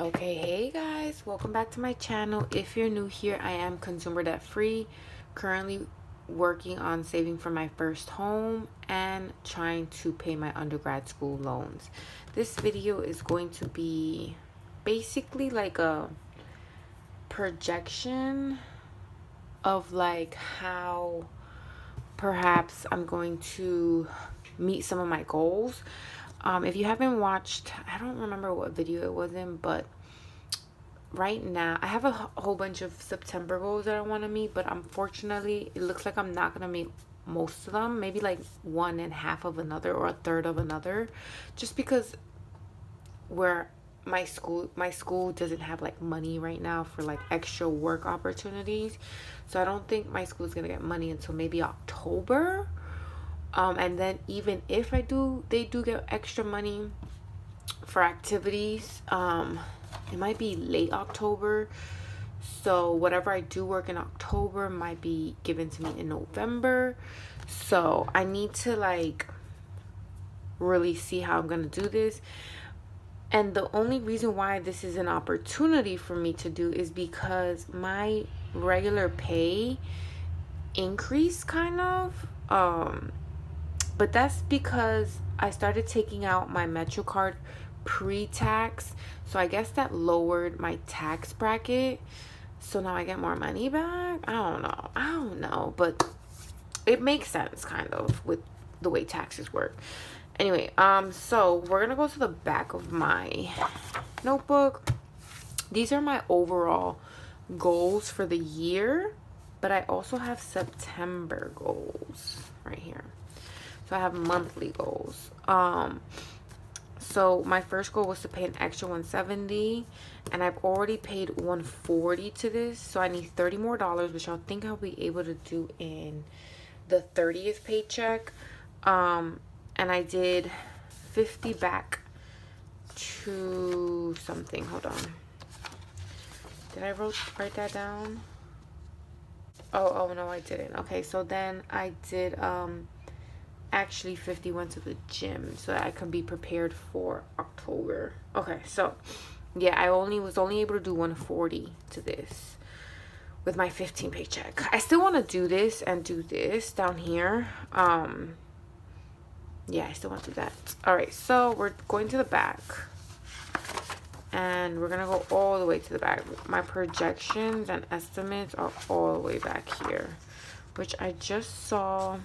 Okay, hey guys, welcome back to my channel. If you're new here, I am consumer debt free, currently working on saving for my first home and trying to pay my undergrad school loans. This video is going to be basically like a projection of like how perhaps I'm going to meet some of my goals. If you haven't watched, I don't remember what video it was in, but right now I have a whole bunch of September goals that I want to meet, but unfortunately it looks like I'm not gonna meet most of them. Maybe like one and half of another or a third of another, just because where my school doesn't have like money right now for like extra work opportunities. So I don't think my school is gonna get money until maybe October. And then even if they do get extra money for activities, it might be late October. So whatever I do work in October might be given to me in November. So I need to like really see how I'm gonna do this. And the only reason why this is an opportunity for me to do is because my regular pay increased kind of. But that's because I started taking out my MetroCard pre-tax. So I guess that lowered my tax bracket. So now I get more money back. I don't know. But it makes sense kind of with the way taxes work. Anyway, so we're gonna go to the back of my notebook. These are my overall goals for the year, but I also have September goals right here. So I have monthly goals. So my first goal was to pay an extra $170, and I've already paid $140 to this. So I need $30 more, which I think I'll be able to do in the 30th paycheck. And I did 50 back to something. Hold on. Did I write that down? Oh no, I didn't. Okay, so then I did actually 50 went to the gym so that I can be prepared for October. Okay, so yeah, I was only able to do 140 to this with my 15 paycheck. I still want to do this and do this down here. Yeah, I still want to do that. All right, so we're going to the back and we're gonna go all the way to the back. My projections and estimates are all the way back here, which I just saw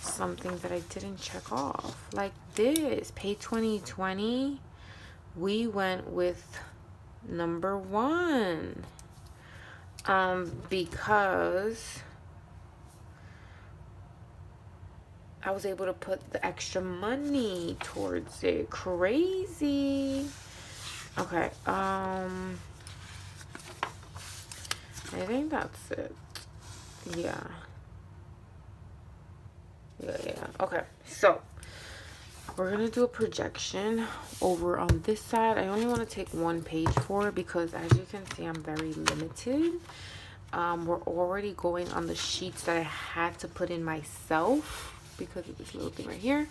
something that I didn't check off, like this pay 2020. We went with number 1 because I was able to put the extra money towards it. Crazy. Okay, I think that's it. Yeah. Okay, so we're gonna do a projection over on this side. I only want to take one page for it because, as you can see, I'm very limited. We're already going on the sheets that I had to put in myself because of this little thing right here,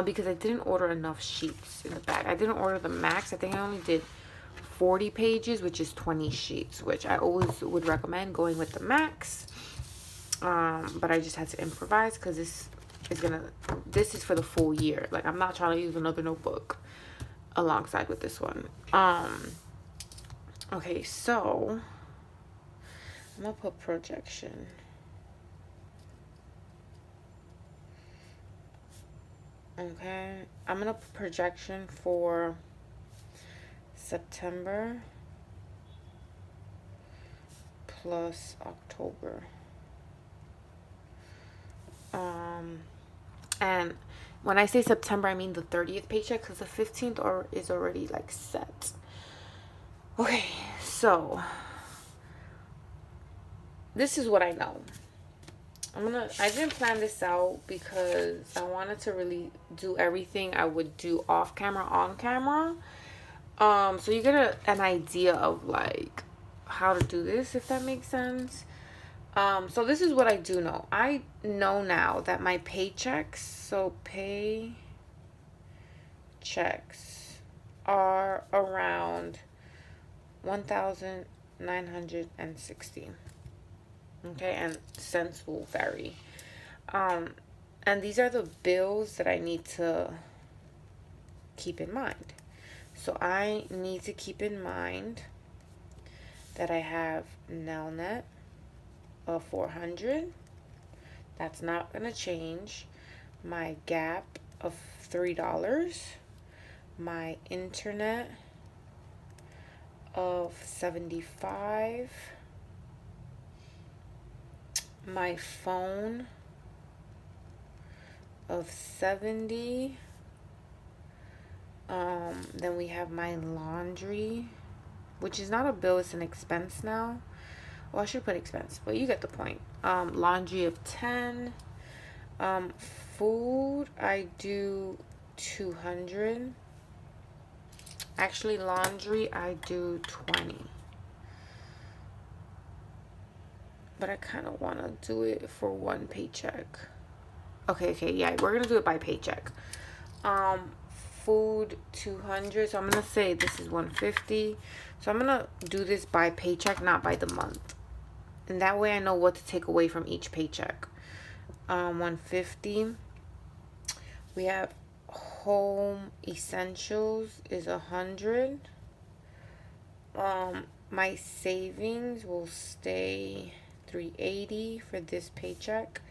because I didn't order enough sheets in the back. I didn't order the max. I think I only did 40 pages, which is 20 sheets, which I always would recommend going with the max. But I just had to improvise because this is for the full year. Like, I'm not trying to use another notebook alongside with this one. Okay, so I'm gonna put projection. Okay, I'm gonna put projection for September plus October. And when I say September, I mean the 30th paycheck, because the 15th is already like set. Okay, so this is what I know. I didn't plan this out because I wanted to really do everything I would do off camera, on camera. So you get an idea of like how to do this, if that makes sense. So this is what I do know. I know now that my paychecks, so pay checks are around 1,960. Okay, and cents will vary. And these are the bills that I need to keep in mind. So I need to keep in mind that I have Nelnet of 400. That's not going to change. My Gap of $3. My internet of 75. My phone of 70. Then we have my laundry, which is not a bill, it's an expense now. Well, I should put expense, but you get the point. Laundry of 10. Food, I do 200. Actually, laundry, I do 20. But I kind of want to do it for one paycheck. Okay, yeah, we're going to do it by paycheck. Food, 200. So I'm going to say this is 150. So I'm going to do this by paycheck, not by the month. And that way I know what to take away from each paycheck. 150. We have home essentials is 100. My savings will stay 380 for this paycheck.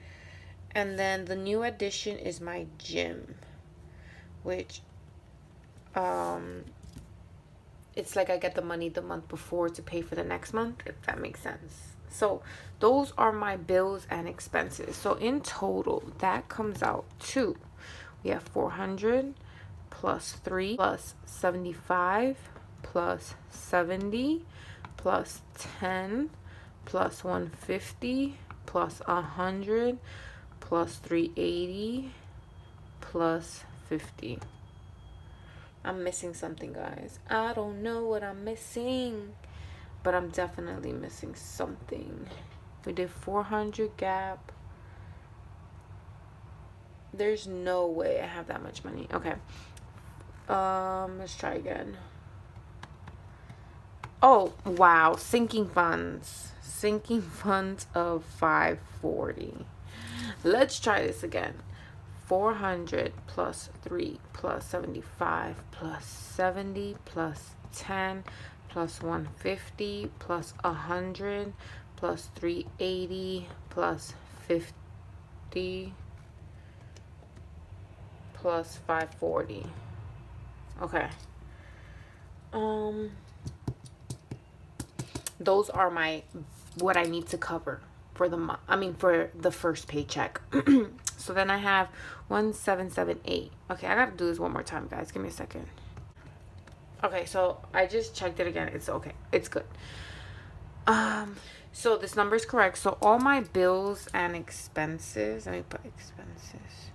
And then the new addition is my gym, which it's like I get the money the month before to pay for the next month, if that makes sense. So those are my bills and expenses. So in total, that comes out to, we have 400 plus 3 plus 75 plus 70 plus 10 plus 150 plus 100 plus 380 plus 50. I'm missing something, guys. I don't know what I'm missing, but I'm definitely missing something. We did 400 Gap. There's no way I have that much money. Okay. Let's try again. Oh, wow. Sinking funds. Sinking funds of 540. Let's try this again. 400 plus 3 plus 75 plus 70 plus 10 plus 150 plus 100 plus 380 plus 50 plus 540. Okay. Those are what I need to cover for the month. I mean, for the first paycheck. So then I have 1778. Okay, I gotta do this one more time, guys. Give me a second. Okay, so I just checked it again. It's okay. It's good. So this number is correct. So all my bills and expenses, let me put expenses,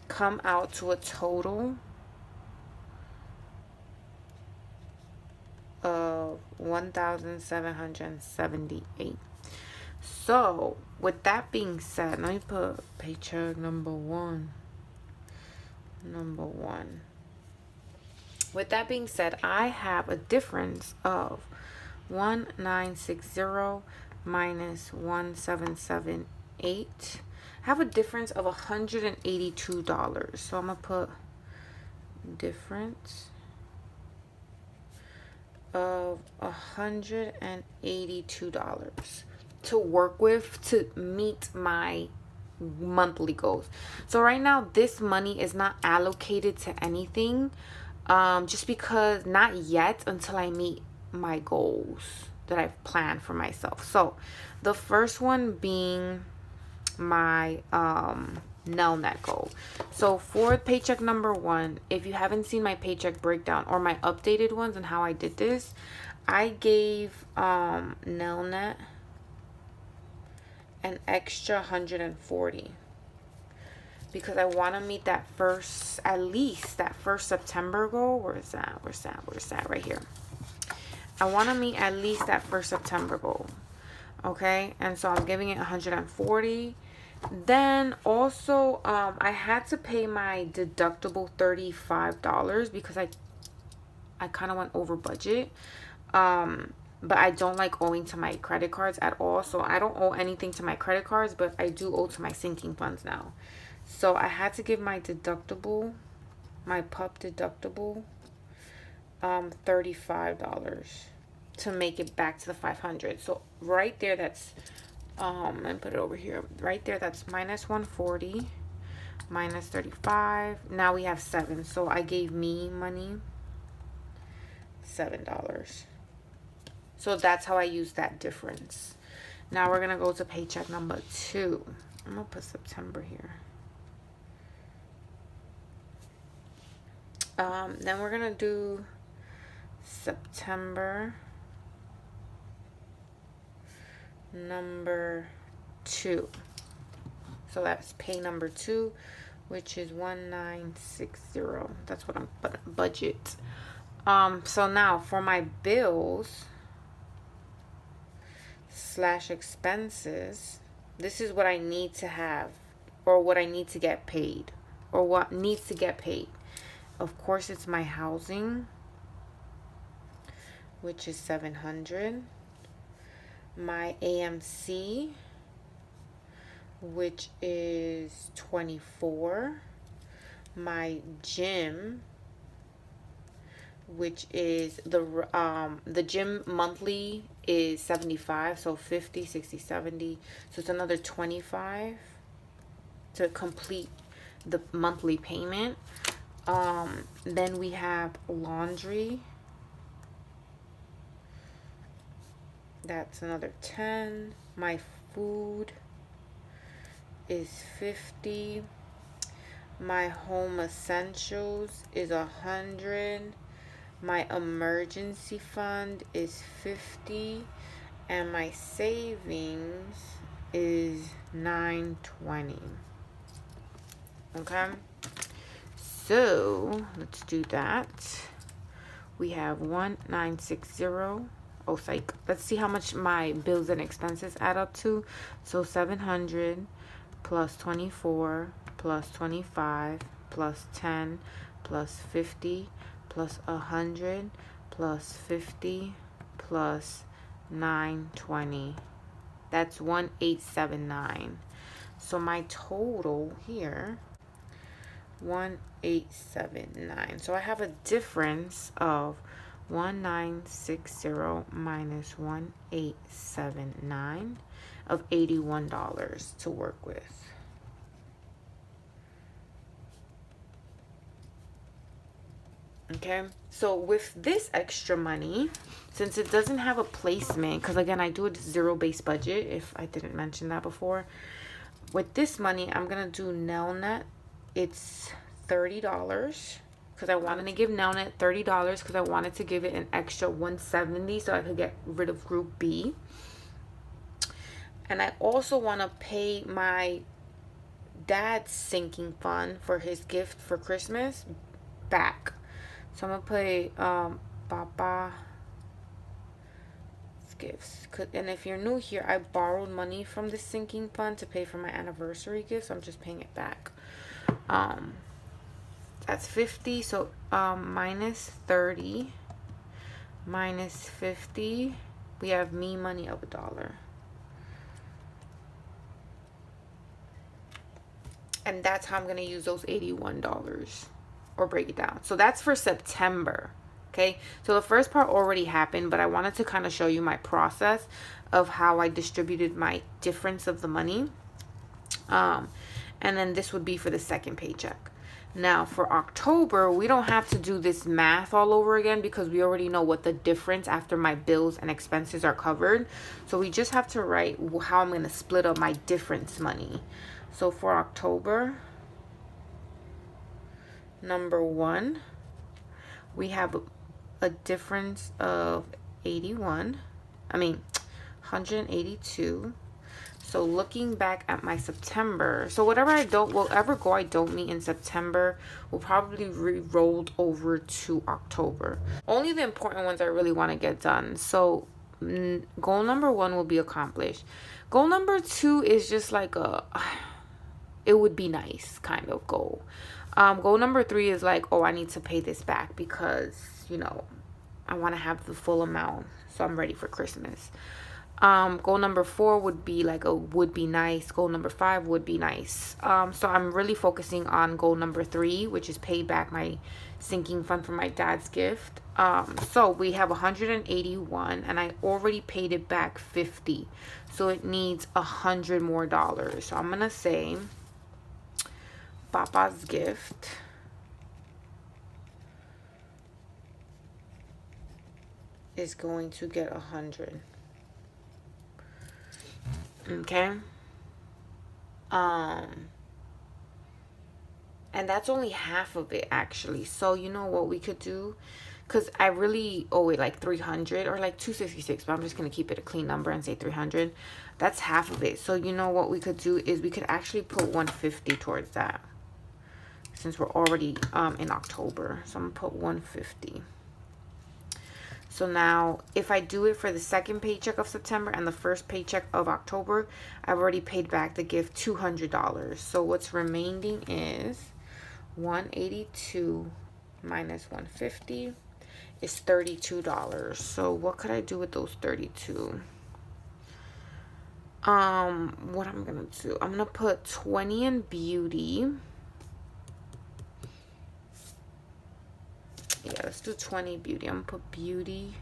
come out to a total of 1,778. So with that being said, let me put paycheck number one. With that being said, I have a difference of 1960 minus 1778. I have a difference of $182. So I'm gonna put difference of $182 to work with to meet my monthly goals. So right now this money is not allocated to anything, just because not yet, until I meet my goals that I've planned for myself. So the first one being my Nelnet goal. So for paycheck number one, if you haven't seen my paycheck breakdown or my updated ones and how I did this, I gave Nelnet an extra 140 because I want to meet that first, at least that first September goal. Where's that right here. I want to meet at least that first September goal. Okay, and so I'm giving it 140. Then also, I had to pay my deductible $35 because I kind of went over budget. But I don't like owing to my credit cards at all. So I don't owe anything to my credit cards, but I do owe to my sinking funds now. So I had to give my deductible, my pup deductible, $35 to make it back to the 500. So right there, that's and put it over here. Right there, that's minus 140, minus 35. Now we have 7. So I gave me money, $7. So that's how I use that difference. Now we're gonna go to paycheck number 2. I'm gonna put September here. Then we're gonna do September number 2. So that's pay number 2, which is 1960. That's what I'm putting budget. So now for my bills / expenses, this is what I need to have, or what I need to get paid, or what needs to get paid. Of course, it's my housing, which is $700. My AMC, which is $24. My gym, which is the gym monthly is $75, so 50, 60, 70. So it's another $25 to complete the monthly payment. Then we have laundry. That's another 10. My food is 50. My home essentials is 100. My emergency fund is 50. And my savings is 920. Okay? So, let's do that. We have 1960. Oh, psych. Let's see how much my bills and expenses add up to. So 700 plus 24 plus 25 plus 10 plus 50 plus 100 plus 50 plus 920. That's 1879. So my total here, 1879. So I have a difference of 1960 minus 1879 of $81 to work with. Okay, so with this extra money, since it doesn't have a placement, because again, I do a zero-based budget, if I didn't mention that before. With this money, I'm gonna do Nelnet. It's $30. Because I wanted to give Nelnet $30 because I wanted to give it an extra $170 so I could get rid of Group B. And I also want to pay my dad's sinking fund for his gift for Christmas back. So I'm going to put Papa's gifts. And if you're new here, I borrowed money from the sinking fund to pay for my anniversary gift. So I'm just paying it back. That's 50. So minus 30 minus 50, we have me money of $1. And that's how I'm going to use those $81 or break it down. So that's for September. Okay, so the first part already happened, but I wanted to kind of show you my process of how I distributed my difference of the money. And then this would be for the second paycheck. Now for October, we don't have to do this math all over again because we already know what the difference after my bills and expenses are covered. So we just have to write how I'm going to split up my difference money. So for October, number 1, we have a difference of 182. So looking back at my September, so whatever I don't meet in September will probably be rolled over to October. Only the important ones I really want to get done. So goal number 1 will be accomplished. Goal number 2 is just like it would be nice kind of goal. Goal number 3 is like, oh, I need to pay this back because, you know, I want to have the full amount so I'm ready for Christmas. Goal number 4 would be like a would be nice. Goal number 5 would be nice. So I'm really focusing on goal number 3, which is pay back my sinking fund for my dad's gift. So we have 181 and I already paid it back 50. So it needs $100 more. So I'm gonna say Papa's gift is going to get 100. Okay. And that's only half of it actually. So you know what we could do, because I really owe it like 300 or like 266, but I'm just gonna keep it a clean number and say 300. That's half of it. So you know what we could do is we could actually put 150 towards that, since we're already in October. So I'm gonna put 150. So now if I do it for the second paycheck of September and the first paycheck of October, I've already paid back the gift $200. So what's remaining is 182 minus 150 is $32. So what could I do with those 32? What I'm gonna do, I'm gonna put 20 in beauty. Yeah, let's do 20 beauty. I'm gonna put beauty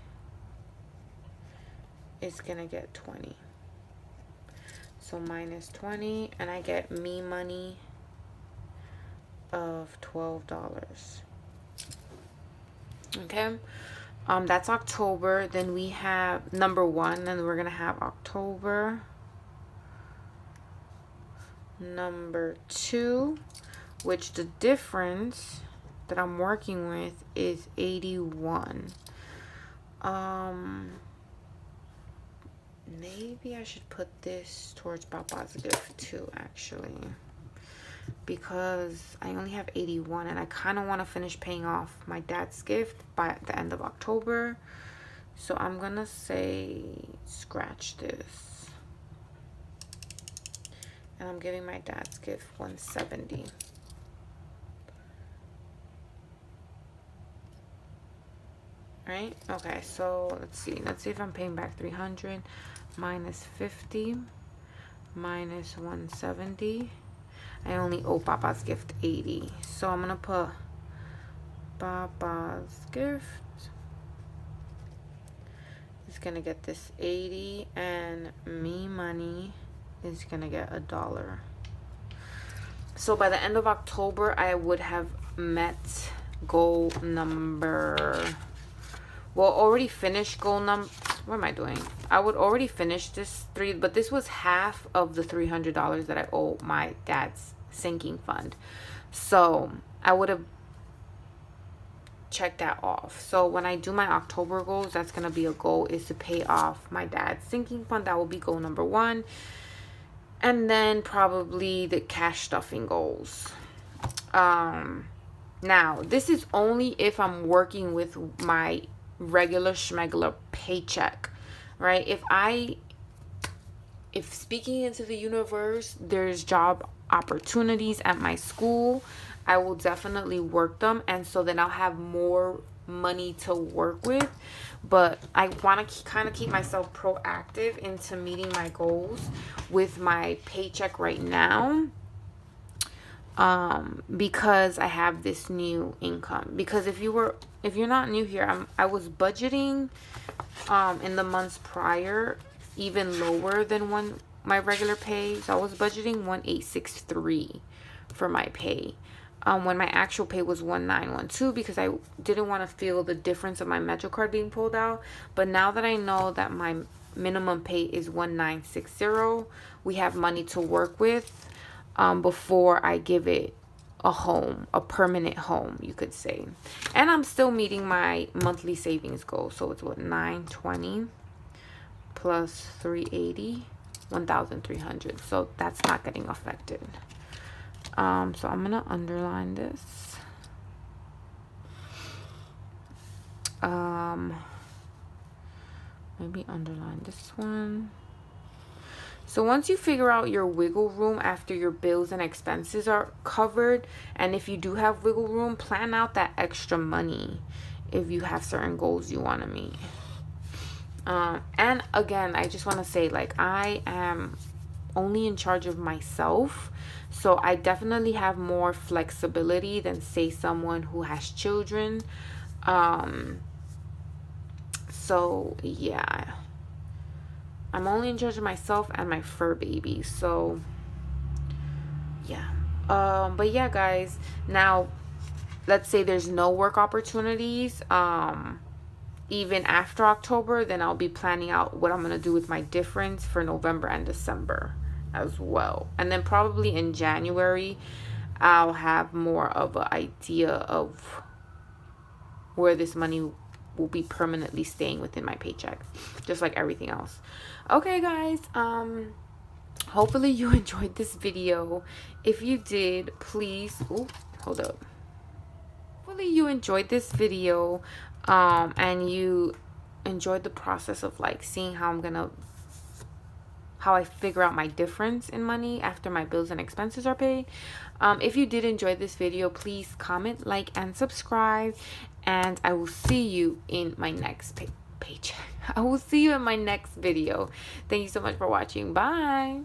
is gonna get 20. So minus 20, and I get me money of $12. Okay. That's October. Then we have number 1, and we're gonna have October. Number 2, which the difference that I'm working with is 81. Maybe I should put this towards Papa's gift too, actually, because I only have 81 and I kind of want to finish paying off my dad's gift by the end of October. So I'm gonna say scratch this, and I'm giving my dad's gift 170. Right? Okay, so let's see if I'm paying back 300 minus 50 minus 170. I only owe Papa's gift 80. So I'm gonna put Papa's gift is gonna get this 80, and me money is gonna get $1. So by the end of October, I would have met goal number, well, already finished goal number, what am I doing? I would already finish this 3, but this was half of the $300 that I owe my dad's sinking fund. So I would have checked that off. So when I do my October goals, that's going to be a goal is to pay off my dad's sinking fund. That will be goal number 1. And then probably the cash stuffing goals. Now, this is only if I'm working with my regular schmegular paycheck, right? If speaking into the universe, there's job opportunities at my school, I will definitely work them, and so then I'll have more money to work with. But I want to kind of keep myself proactive into meeting my goals with my paycheck right now, because I have this new income. Because if you're not new here, I was budgeting in the months prior even lower than my regular pay. So I was budgeting 1863 for my pay, when my actual pay was 1912, because I didn't want to feel the difference of my Metro card being pulled out. But now that I know that my minimum pay is 1960, we have money to work with before I give it a permanent home, you could say. And I'm still meeting my monthly savings goal. So it's what, 920 plus 380, 1,300. So that's not getting affected. So I'm gonna underline this. Maybe underline this one. So once you figure out your wiggle room after your bills and expenses are covered, and if you do have wiggle room, plan out that extra money if you have certain goals you want to meet. And again, I just want to say, like, I am only in charge of myself, so I definitely have more flexibility than, say, someone who has children. So yeah, I'm only in charge of myself and my fur baby. So yeah. But yeah, guys, now let's say there's no work opportunities even after October, then I'll be planning out what I'm going to do with my difference for November and December as well. And then probably in January, I'll have more of an idea of where this money will be permanently staying within my paycheck, just like everything else. Okay, guys, hopefully you enjoyed this video. If you did, please, hold up. Hopefully you enjoyed this video, and you enjoyed the process of like seeing how I figure out my difference in money after my bills and expenses are paid. If you did enjoy this video, please comment, like, and subscribe, and I will see you in my next paycheck. I will see you in my next video. Thank you so much for watching. Bye.